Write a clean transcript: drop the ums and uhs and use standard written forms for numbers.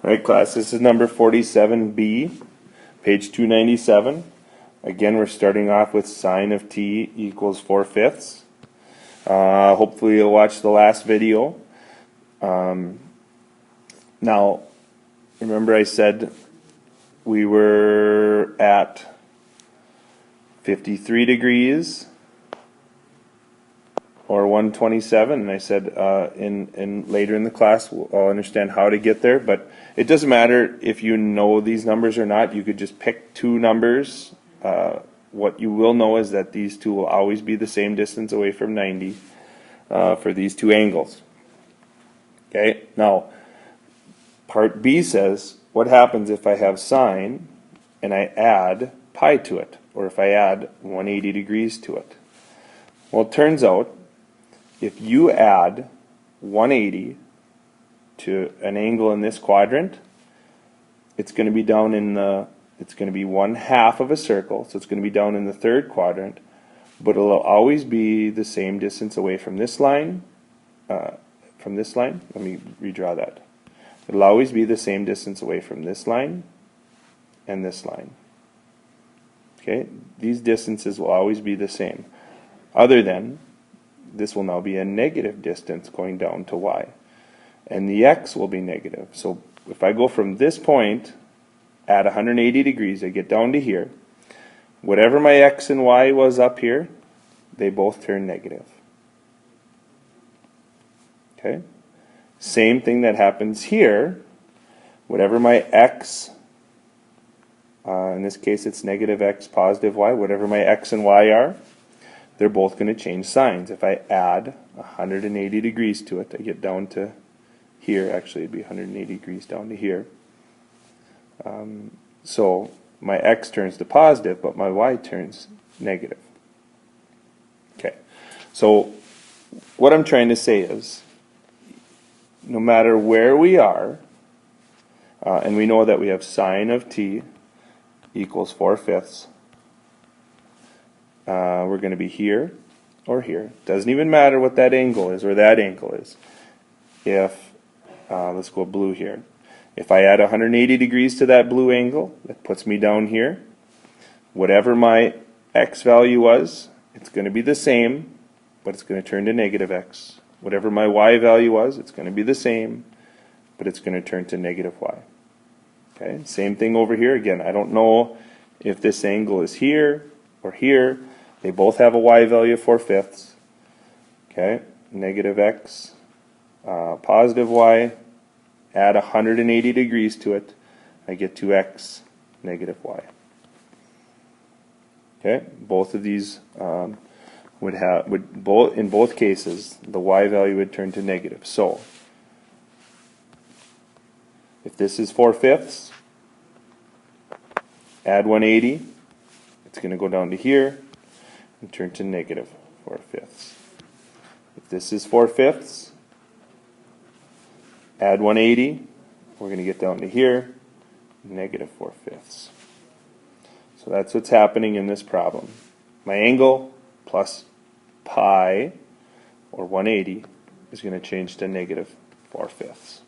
Alright class, this is number 47b, page 297. Again, we're starting off with sine of t equals 4/5. Hopefully you'll watch the last video. Now, remember I said we were at 53 degrees or 127, and I said in later in the class I'll understand how to get there, but it doesn't matter if you know these numbers or not. You could just pick two numbers. What you will know is that these two will always be the same distance away from 90 for these two angles. Okay, now part B says, what happens if I have sine and I add pi to it, or if I add 180 degrees to it? Well, it turns out if you add 180 to an angle in this quadrant, it's going to be down in the, it's going to be 1/2 of a circle, so it's going to be down in the third quadrant, but it'll always be the same distance away from this line. Let me redraw that. It'll always be the same distance away from this line and this line. Okay, these distances will always be the same, other than this will now be a negative distance going down to y, and the x will be negative. So if I go from this point at 180 degrees, I get down to here, whatever my x and y was up here, they both turn negative. Okay, same thing that happens here. Whatever my x, in this case it's negative x, positive y, whatever my x and y are, they're both going to change signs. If I add 180 degrees to it, I get down to here. Actually, it'd be 180 degrees down to here. So my x turns to positive, but my y turns negative. Okay, so what I'm trying to say is, no matter where we are, and we know that we have sine of t equals 4/5, we're going to be here or here. Doesn't even matter what that angle is or that angle is. If, let's go blue here. If I add 180 degrees to that blue angle, that puts me down here. Whatever my x value was, it's going to be the same, but it's going to turn to negative x. Whatever my y value was, it's going to be the same, but it's going to turn to negative y. Okay, same thing over here. Again, I don't know if this angle is here or here. They both have a y value of 4/5. Okay, negative x, positive y, add 180 degrees to it, I get 2x, negative y. Okay, both of these in both cases, the y value would turn to negative. So, if this is 4/5, add 180, it's going to go down to here and turn to negative 4/5. If this is 4/5, add 180, we're going to get down to here, negative 4/5. So that's what's happening in this problem. My angle plus pi, or 180, is going to change to negative 4/5.